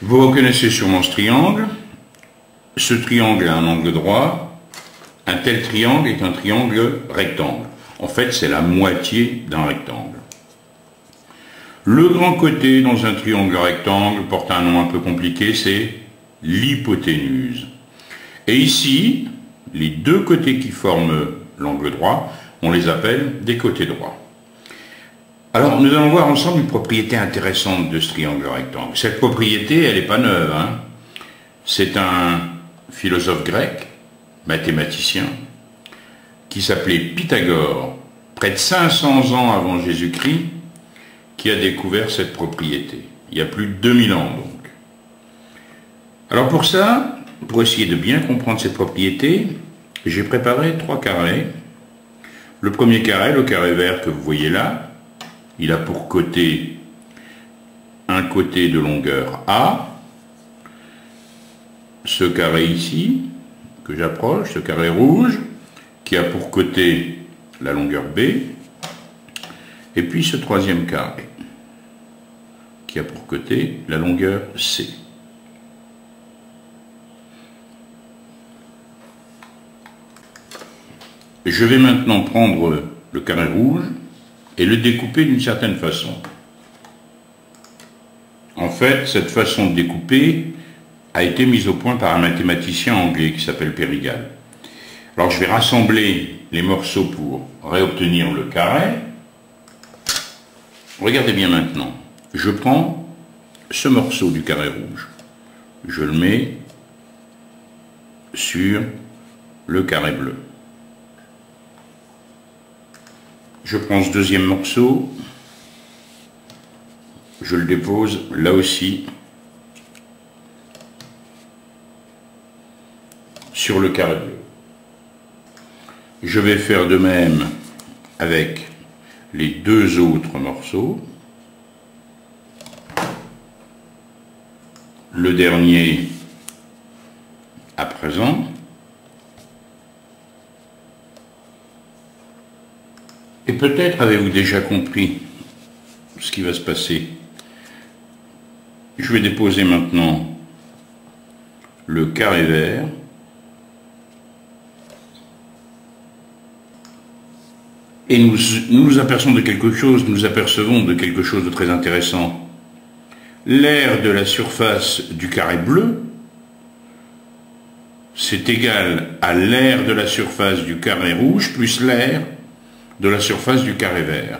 Vous reconnaissez sûrement ce triangle. Ce triangle a un angle droit. Un tel triangle est un triangle rectangle. En fait, c'est la moitié d'un rectangle. Le grand côté dans un triangle rectangle porte un nom un peu compliqué, c'est l'hypoténuse. Et ici, les deux côtés qui forment l'angle droit, on les appelle des côtés droits. Alors, nous allons voir ensemble une propriété intéressante de ce triangle rectangle. Cette propriété, elle n'est pas neuve, hein. C'est un philosophe grec, mathématicien, qui s'appelait Pythagore, près de 500 ans avant Jésus-Christ, qui a découvert cette propriété. Il y a plus de 2000 ans, donc. Alors pour ça, pour essayer de bien comprendre cette propriété, j'ai préparé 3 carrés. Le premier carré, le carré vert que vous voyez là, il a pour côté un côté de longueur A. Ce carré ici, que j'approche, ce carré rouge, qui a pour côté la longueur B. Et puis ce troisième carré, qui a pour côté la longueur C. Je vais maintenant prendre le carré rouge et le découper d'une certaine façon. En fait, cette façon de découper a été mise au point par un mathématicien anglais qui s'appelle Périgal. Alors je vais rassembler les morceaux pour réobtenir le carré. Regardez bien maintenant. Je prends ce morceau du carré rouge. Je le mets sur le carré bleu. Je prends ce deuxième morceau, je le dépose là aussi sur le carré bleu. Je vais faire de même avec les deux autres morceaux. Le dernier à présent. Et peut-être avez-vous déjà compris ce qui va se passer. Je vais déposer maintenant le carré vert. Et nous apercevons de quelque chose, nous apercevons de quelque chose de très intéressant. L'aire de la surface du carré bleu, c'est égal à l'aire de la surface du carré rouge plus l'aire de la surface du carré vert.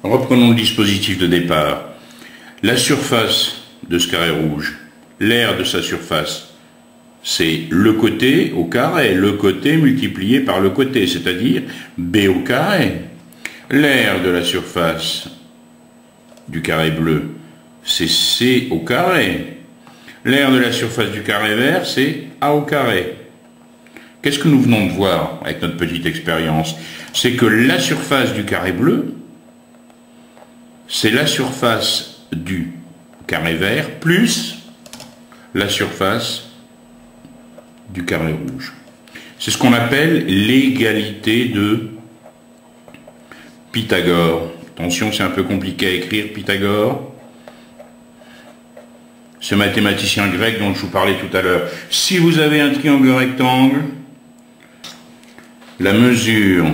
Reprenons le dispositif de départ. La surface de ce carré rouge, l'aire de sa surface, c'est le côté au carré, le côté multiplié par le côté, c'est-à-dire B au carré. L'aire de la surface du carré bleu, c'est C au carré. L'aire de la surface du carré vert, c'est A au carré. Qu'est-ce que nous venons de voir avec notre petite expérience? C'est que la surface du carré bleu, c'est la surface du carré vert plus la surface du carré rouge. C'est ce qu'on appelle l'égalité de Pythagore. Attention, c'est un peu compliqué à écrire, Pythagore. Ce mathématicien grec dont je vous parlais tout à l'heure. Si vous avez un triangle rectangle, la mesure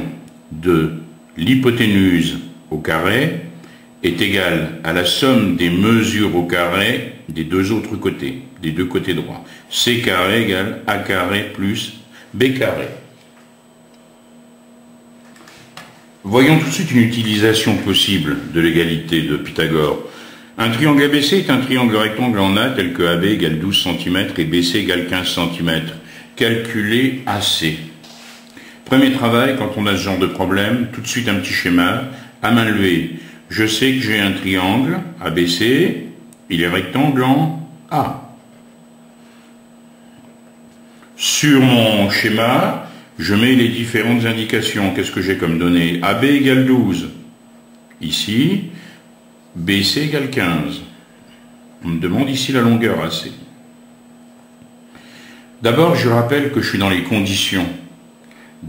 de l'hypoténuse au carré est égale à la somme des mesures au carré des deux autres côtés, des deux côtés droits. C carré égale A carré plus B carré. Voyons tout de suite une utilisation possible de l'égalité de Pythagore. Un triangle ABC est un triangle rectangle en A tel que AB égale 12 cm et BC égale 15 cm. Calculez AC. Premier travail, quand on a ce genre de problème, tout de suite un petit schéma, à main levée. Je sais que j'ai un triangle ABC, il est rectangle en A. Sur mon schéma, je mets les différentes indications. Qu'est-ce que j'ai comme données? AB égale 12. Ici, BC égale 15. On me demande ici la longueur AC. D'abord, je rappelle que je suis dans les conditions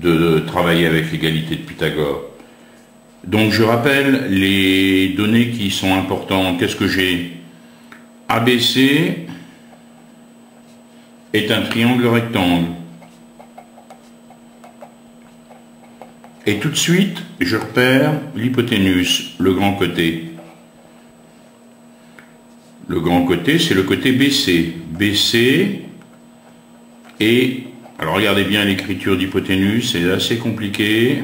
de travailler avec l'égalité de Pythagore. Donc je rappelle les données qui sont importantes. Qu'est-ce que j'ai? ABC est un triangle rectangle. Et tout de suite, je repère l'hypoténuse, le grand côté. Le grand côté, c'est le côté BC. BC et, alors regardez bien l'écriture d'hypoténuse, c'est assez compliqué.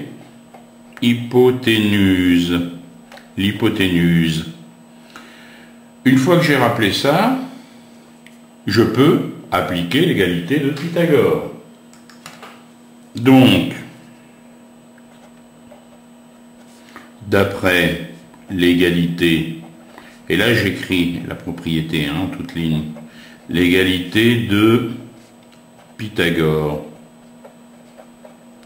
Hypoténuse. L'hypoténuse. Une fois que j'ai rappelé ça, je peux appliquer l'égalité de Pythagore. Donc, d'après l'égalité, et là j'écris la propriété en toute ligne, l'égalité de Pythagore.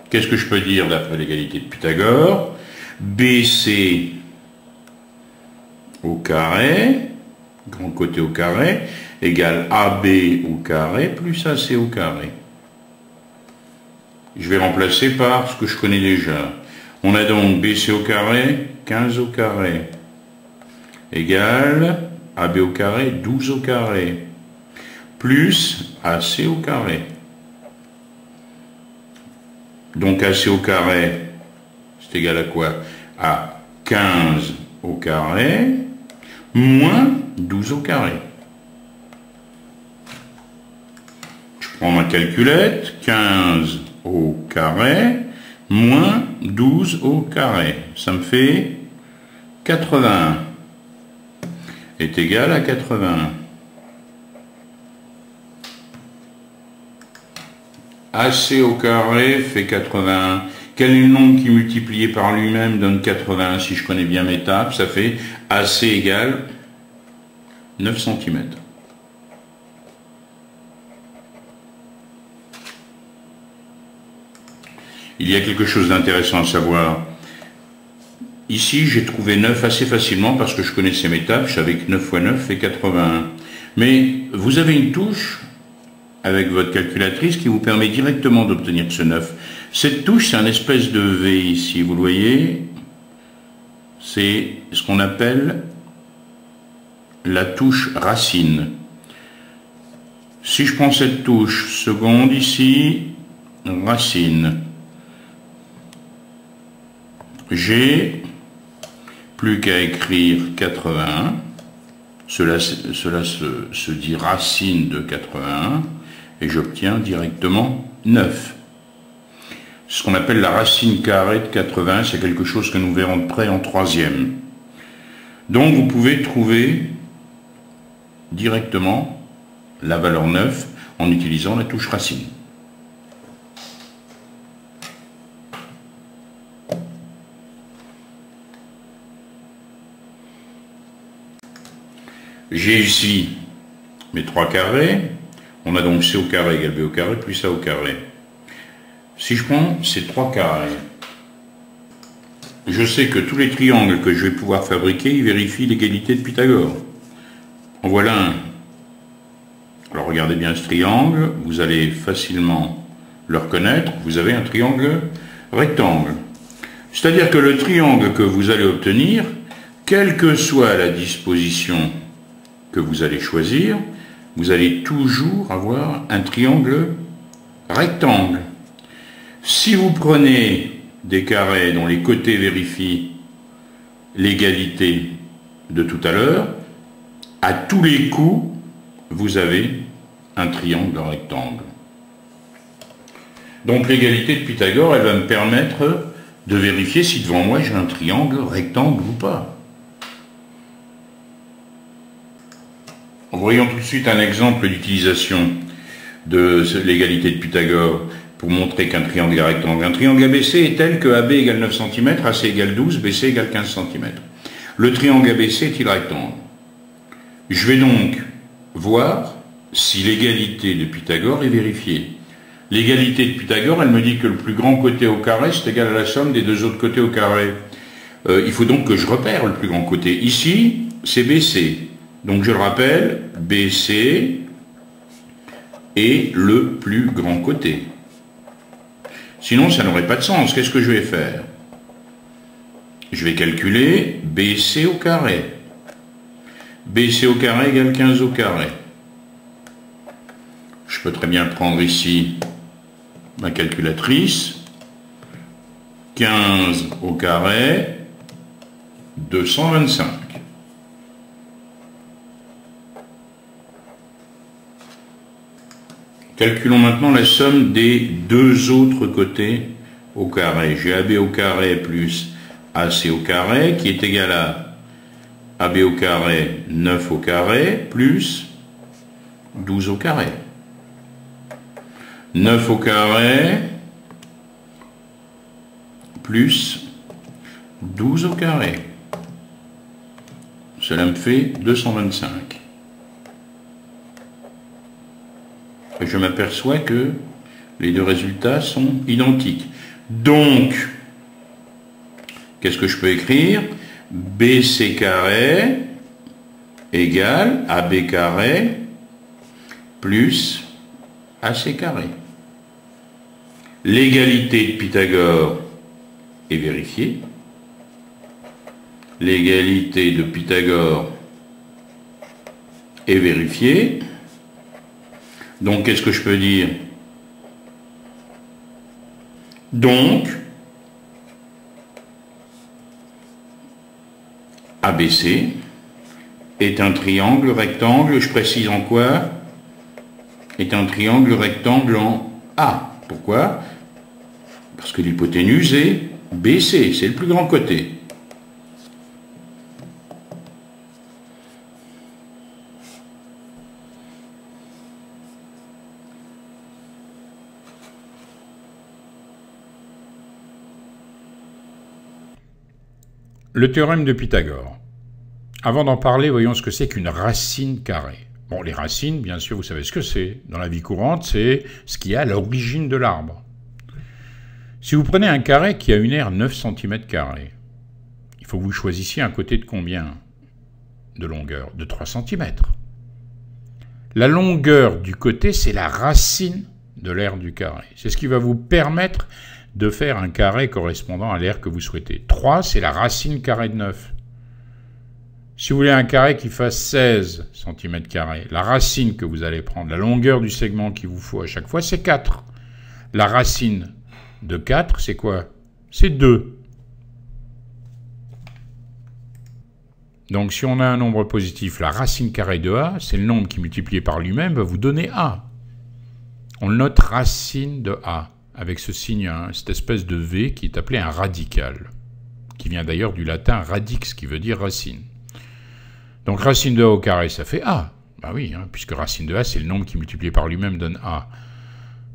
Qu'est-ce que je peux dire d'après l'égalité de Pythagore? BC au carré, grand côté au carré, égale AB au carré plus AC au carré. Je vais remplacer par ce que je connais déjà. On a donc BC au carré, 15 au carré, égale AB au carré, 12 au carré, plus AC au carré. Donc AC au carré, c'est égal à quoi? À 15 au carré, moins 12 au carré. Je prends ma calculette, 15 au carré, moins 12 au carré. Ça me fait 81. Est égal à 81. AC au carré fait 81. Quel est le nombre qui multiplié par lui-même donne 81? Si je connais bien mes tables, ça fait AC égale 9 cm. Il y a quelque chose d'intéressant à savoir. Ici, j'ai trouvé 9 assez facilement parce que je connaissais mes tables. Je savais que 9 fois 9 fait 81. Mais vous avez une touche avec votre calculatrice qui vous permet directement d'obtenir ce 9. Cette touche, c'est un espèce de V ici, vous le voyez. C'est ce qu'on appelle la touche racine. Si je prends cette touche seconde ici, racine, j'ai plus qu'à écrire 81. Cela se dit racine de 81. Et j'obtiens directement 9. Ce qu'on appelle la racine carrée de 80, c'est quelque chose que nous verrons de près en troisième. Donc vous pouvez trouver directement la valeur 9 en utilisant la touche racine. J'ai ici mes 3 carrés. On a donc C au carré égale B au carré plus A au carré. Si je prends ces 3 carrés, je sais que tous les triangles que je vais pouvoir fabriquer, ils vérifient l'égalité de Pythagore. En voilà un. Alors regardez bien ce triangle, vous allez facilement le reconnaître. Vous avez un triangle rectangle. C'est-à-dire que le triangle que vous allez obtenir, quelle que soit la disposition que vous allez choisir, vous allez toujours avoir un triangle rectangle. Si vous prenez des carrés dont les côtés vérifient l'égalité de tout à l'heure, à tous les coups, vous avez un triangle rectangle. Donc l'égalité de Pythagore, elle va me permettre de vérifier si devant moi j'ai un triangle rectangle ou pas. Voyons tout de suite un exemple d'utilisation de l'égalité de Pythagore pour montrer qu'un triangle est rectangle. Un triangle ABC est tel que AB égale 9 cm, AC égale 12, BC égale 15 cm. Le triangle ABC est-il rectangle? Je vais donc voir si l'égalité de Pythagore est vérifiée. L'égalité de Pythagore, elle me dit que le plus grand côté au carré, c'est égal à la somme des deux autres côtés au carré. Il faut donc que je repère le plus grand côté. Ici, c'est BC. Donc je le rappelle, BC est le plus grand côté. Sinon, ça n'aurait pas de sens. Qu'est-ce que je vais faire? Je vais calculer BC au carré. BC au carré égale 15 au carré. Je peux très bien prendre ici ma calculatrice. 15 au carré, 225. Calculons maintenant la somme des deux autres côtés au carré. J'ai AB au carré plus AC au carré qui est égal à AB au carré 9 au carré plus 12 au carré. 9 au carré plus 12 au carré. Cela me fait 225. Et je m'aperçois que les deux résultats sont identiques. Donc, qu'est-ce que je peux écrire? BC carré égale AB carré plus AC carré. L'égalité de Pythagore est vérifiée. L'égalité de Pythagore est vérifiée. Donc, qu'est-ce que je peux dire? Donc, ABC est un triangle rectangle, je précise en quoi? Est un triangle rectangle en A. Pourquoi? Parce que l'hypoténuse est BC, c'est le plus grand côté. Le théorème de Pythagore. Avant d'en parler, voyons ce que c'est qu'une racine carrée. Bon, les racines, bien sûr, vous savez ce que c'est. Dans la vie courante, c'est ce qui est à l'origine de l'arbre. Si vous prenez un carré qui a une aire 9 cm², il faut que vous choisissiez un côté de combien de longueur? De 3 cm. La longueur du côté, c'est la racine de l'aire du carré. C'est ce qui va vous permettre de faire un carré correspondant à l'aire que vous souhaitez. 3, c'est la racine carrée de 9. Si vous voulez un carré qui fasse 16 cm², la racine que vous allez prendre, la longueur du segment qu'il vous faut à chaque fois, c'est 4. La racine de 4, c'est quoi? C'est 2. Donc si on a un nombre positif, la racine carrée de A, c'est le nombre qui multiplié par lui-même va vous donner A. On note racine de A, avec ce signe, cette espèce de V qui est appelé un radical, qui vient d'ailleurs du latin radix, qui veut dire racine. Donc racine de A au carré, ça fait A. Ben oui, puisque racine de A, c'est le nombre qui multiplié par lui-même donne A.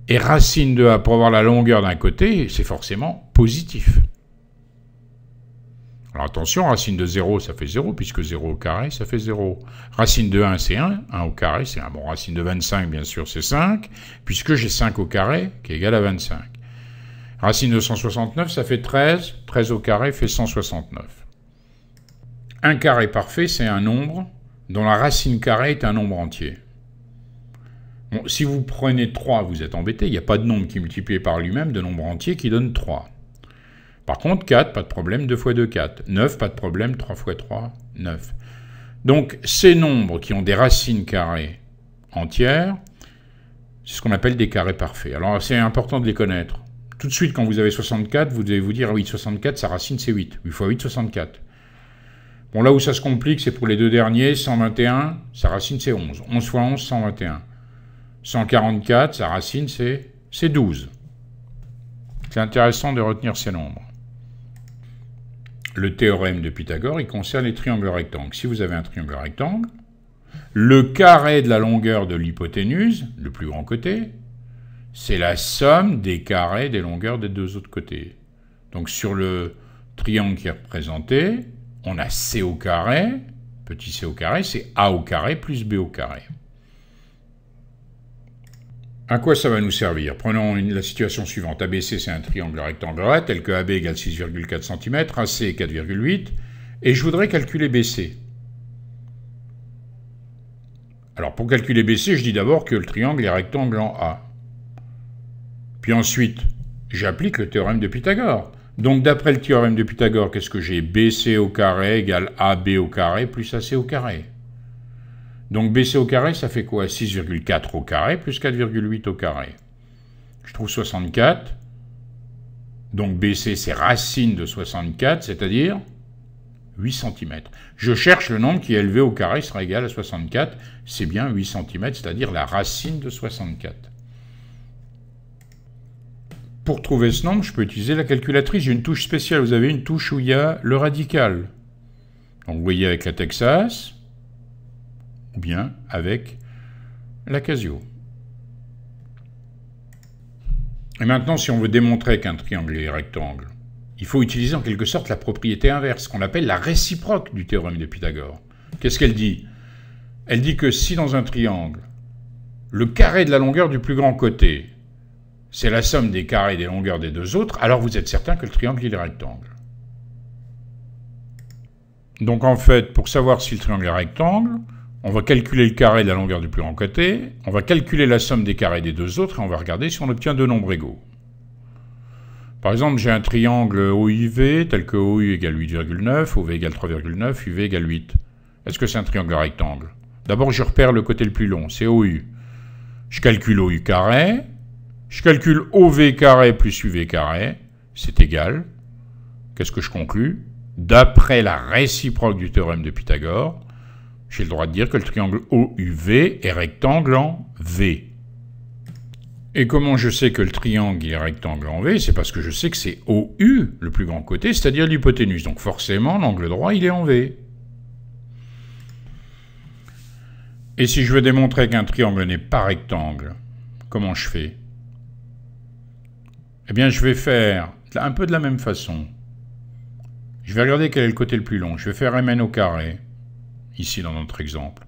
Et racine de A, pour avoir la longueur d'un côté, c'est forcément positif. Alors attention, racine de 0, ça fait 0, puisque 0 au carré, ça fait 0. Racine de 1, c'est 1. 1 au carré, c'est 1. Bon, racine de 25, bien sûr, c'est 5, puisque j'ai 5 au carré, qui est égal à 25. Racine de 169, ça fait 13. 13 au carré fait 169. Un carré parfait, c'est un nombre dont la racine carrée est un nombre entier. Bon, si vous prenez 3, vous êtes embêté. Il n'y a pas de nombre qui multiplié par lui-même de nombre entier qui donne 3. Par contre, 4, pas de problème, 2 fois 2, 4. 9, pas de problème, 3 fois 3, 9. Donc, ces nombres qui ont des racines carrées entières, c'est ce qu'on appelle des carrés parfaits. Alors, c'est important de les connaître. Tout de suite, quand vous avez 64, vous devez vous dire, ah oui, 64, sa racine, c'est 8. 8 fois 8, 64. Bon, là où ça se complique, c'est pour les deux derniers. 121, sa racine, c'est 11. 11 fois 11, 121. 144, sa racine, c'est 12. C'est intéressant de retenir ces nombres. Le théorème de Pythagore, il concerne les triangles rectangles. Si vous avez un triangle rectangle, le carré de la longueur de l'hypoténuse, le plus grand côté, c'est la somme des carrés des longueurs des deux autres côtés. Donc sur le triangle qui est représenté, on a C au carré, petit c au carré, c'est A au carré plus B au carré. À quoi ça va nous servir? Prenons la situation suivante. ABC, c'est un triangle rectangulaire tel que AB égale 6,4 cm, AC est 4,8, et je voudrais calculer BC. Alors, pour calculer BC, je dis d'abord que le triangle est rectangle en A. Puis ensuite, j'applique le théorème de Pythagore. Donc d'après le théorème de Pythagore, qu'est-ce que j'ai? BC au carré égale AB au carré plus AC au carré. Donc BC au carré, ça fait quoi? 6,4 au carré plus 4,8 au carré. Je trouve 64. Donc BC, c'est racine de 64, c'est-à-dire 8 cm. Je cherche le nombre qui est élevé au carré sera égal à 64. C'est bien 8 cm, c'est-à-dire la racine de 64. Pour trouver ce nombre, je peux utiliser la calculatrice. J'ai une touche spéciale. Vous avez une touche où il y a le radical. Donc vous voyez avec la Texas, ou bien avec la Casio. Et maintenant, si on veut démontrer qu'un triangle est rectangle, il faut utiliser en quelque sorte la propriété inverse, qu'on appelle la réciproque du théorème de Pythagore. Qu'est-ce qu'elle dit? Elle dit que si dans un triangle, le carré de la longueur du plus grand côté, c'est la somme des carrés des longueurs des deux autres, alors vous êtes certain que le triangle il est rectangle. Donc en fait, pour savoir si le triangle est rectangle, on va calculer le carré de la longueur du plus grand côté, on va calculer la somme des carrés des deux autres, et on va regarder si on obtient deux nombres égaux. Par exemple, j'ai un triangle OUV, tel que OU égale 8,9, OV égale 3,9, UV égale 8. Est-ce que c'est un triangle rectangle? D'abord, je repère le côté le plus long, c'est OU. Je calcule OU carré, je calcule OV carré plus UV carré, c'est égal. Qu'est-ce que je conclus? D'après la réciproque du théorème de Pythagore, j'ai le droit de dire que le triangle OUV est rectangle en V. Et comment je sais que le triangle est rectangle en V? C'est parce que je sais que c'est OU, le plus grand côté, c'est-à-dire l'hypoténuse. Donc forcément, l'angle droit, il est en V. Et si je veux démontrer qu'un triangle n'est pas rectangle, comment je fais? Eh bien, je vais faire un peu de la même façon. Je vais regarder quel est le côté le plus long. Je vais faire Mn au carré, ici dans notre exemple.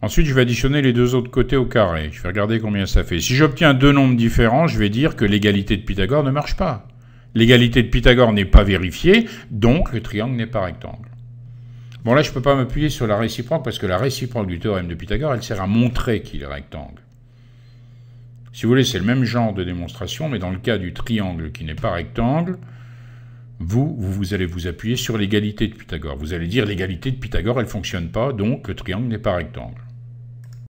Ensuite, je vais additionner les deux autres côtés au carré. Je vais regarder combien ça fait. Si j'obtiens deux nombres différents, je vais dire que l'égalité de Pythagore ne marche pas. L'égalité de Pythagore n'est pas vérifiée, donc le triangle n'est pas rectangle. Bon, là, je ne peux pas m'appuyer sur la réciproque, parce que la réciproque du théorème de Pythagore, elle sert à montrer qu'il est rectangle. Si vous voulez, c'est le même genre de démonstration, mais dans le cas du triangle qui n'est pas rectangle, vous allez vous appuyer sur l'égalité de Pythagore. Vous allez dire l'égalité de Pythagore, elle ne fonctionne pas, donc le triangle n'est pas rectangle.